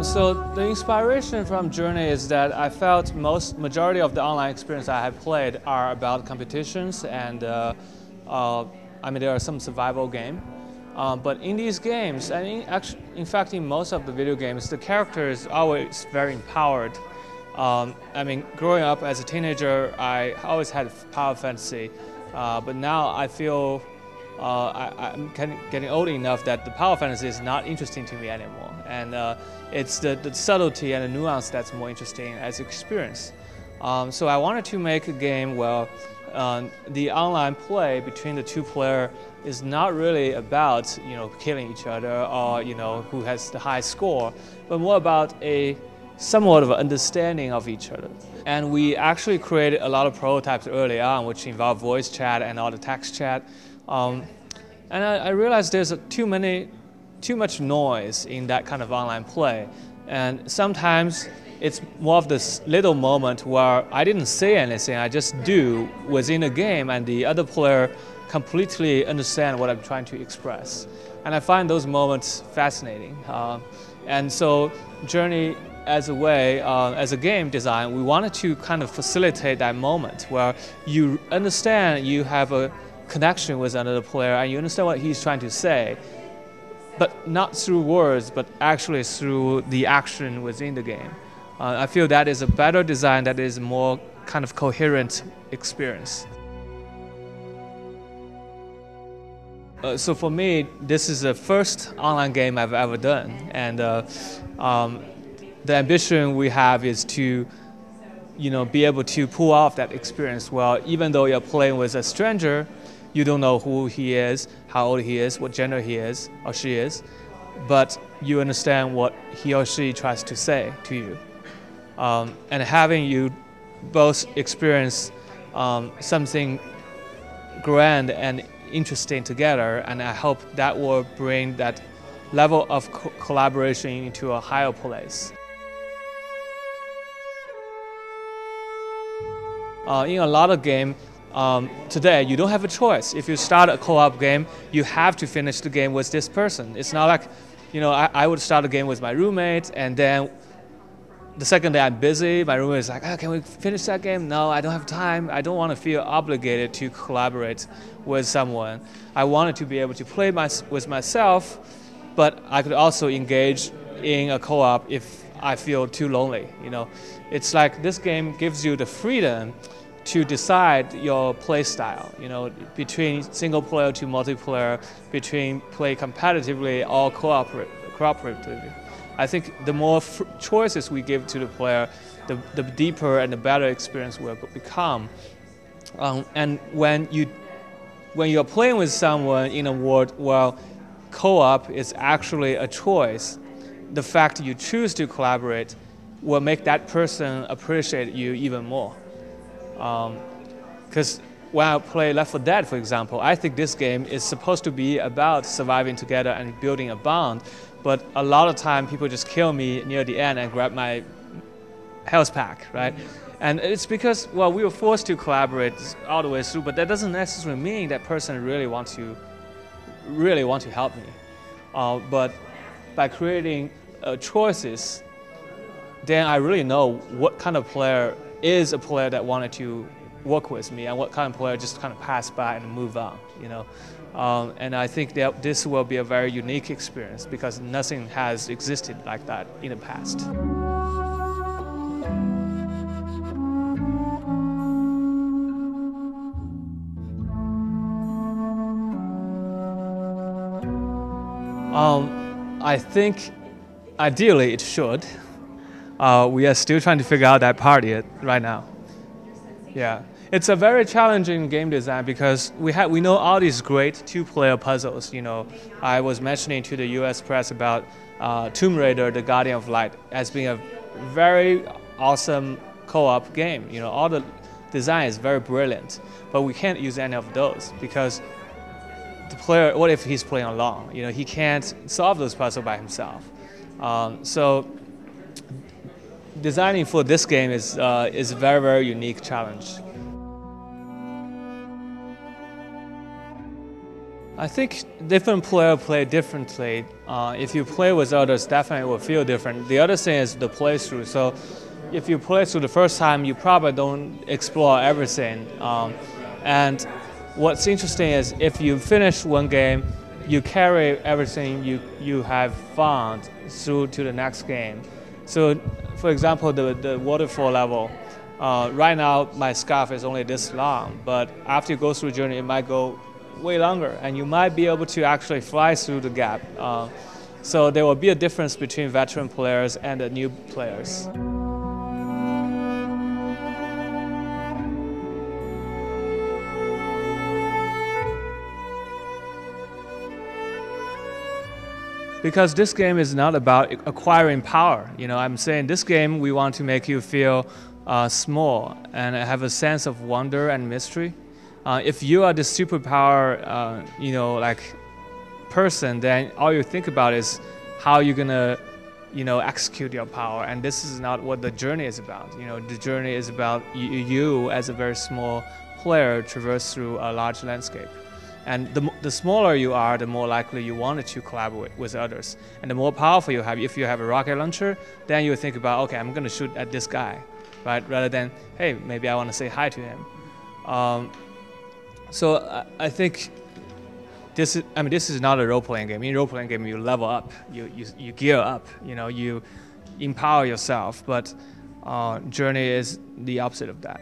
So the inspiration from Journey is that I felt majority of the online experience I have played are about competitions and I mean there are some survival game. But in these games, and in fact in most of the video games, the character is always very empowered. I mean, growing up as a teenager, I always had power fantasy, but now I feel I'm getting old enough that the power fantasy is not interesting to me anymore. And it's the subtlety and the nuance that's more interesting as experience. So I wanted to make a game where the online play between the two players is not really about killing each other or who has the high score, but more about somewhat of an understanding of each other. And we actually created a lot of prototypes early on, which involve voice chat and all the text chat. And I realized there's too much noise in that kind of online play. And sometimes it's more of this little moment where I didn't say anything, I just do within a game, and the other player completely understand what I'm trying to express. And I find those moments fascinating. And so Journey, as a game design, we wanted to kind of facilitate that moment where you understand you have a connection with another player and you understand what he's trying to say, but not through words, but actually through the action within the game. I feel that is a better design, that is a more kind of coherent experience. So for me, this is the first online game I've ever done, and the ambition we have is to be able to pull off that experience well, even though you're playing with a stranger, you don't know who he is, how old he is, what gender he is or she is, but you understand what he or she tries to say to you. And having you both experience something grand and interesting together, and I hope that will bring that level of collaboration into a higher place. In a lot of games today, you don't have a choice. If you start a co-op game, you have to finish the game with this person. It's not like, I would start a game with my roommate, and then the second day I'm busy, my roommate is like, oh, can we finish that game? No, I don't have time. I don't want to feel obligated to collaborate with someone. I wanted to be able to play with myself, but I could also engage in a co-op if I feel too lonely. It's like this game gives you the freedom to decide your play style, between single player to multiplayer, between play competitively or cooperatively. I think the more choices we give to the player, the deeper and the better experience will become. And when you're playing with someone in a world where co-op is actually a choice, the fact you choose to collaborate will make that person appreciate you even more. Because when I play Left 4 Dead, for example, I think this game is supposed to be about surviving together and building a bond, but a lot of time people just kill me near the end and grab my health pack, right? And it's because, well, we were forced to collaborate all the way through, but that doesn't necessarily mean that person really want to help me. But by creating choices, then I really know what kind of player is a player that wanted to work with me and what kind of player just kind of pass by and move on, And I think that this will be a very unique experience because nothing has existed like that in the past. I think ideally it should. We are still trying to figure out that part yet right now. Yeah, it's a very challenging game design because we know all these great two-player puzzles. I was mentioning to the U.S. press about Tomb Raider: The Guardian of Light as being a very awesome co-op game. All the design is very brilliant, but we can't use any of those because the player, what if he's playing alone? He can't solve those puzzles by himself. So designing for this game is a very, very unique challenge. I think different players play differently. If you play with others, definitely it will feel different. The other thing is the playthrough. So if you play through the first time, you probably don't explore everything. And what's interesting is if you finish one game, you carry everything you have found through to the next game. So for example, the waterfall level, right now my scarf is only this long, but after you go through the journey, it might go way longer, and you might be able to actually fly through the gap. So there will be a difference between veteran players and the new players. Because this game is not about acquiring power. I'm saying this game we want to make you feel small and have a sense of wonder and mystery. If you are the superpower, like person, then all you think about is how you're gonna, execute your power. And this is not what the journey is about. The journey is about you as a very small player traverse through a large landscape. And the smaller you are, the more likely you want to collaborate with others. And the more powerful you have, if you have a rocket launcher, then you think about, okay, I'm gonna shoot at this guy, right? Rather than, hey, maybe I want to say hi to him. So I think this is not a role-playing game. In a role-playing game, you level up, you gear up, you empower yourself. But journey is the opposite of that.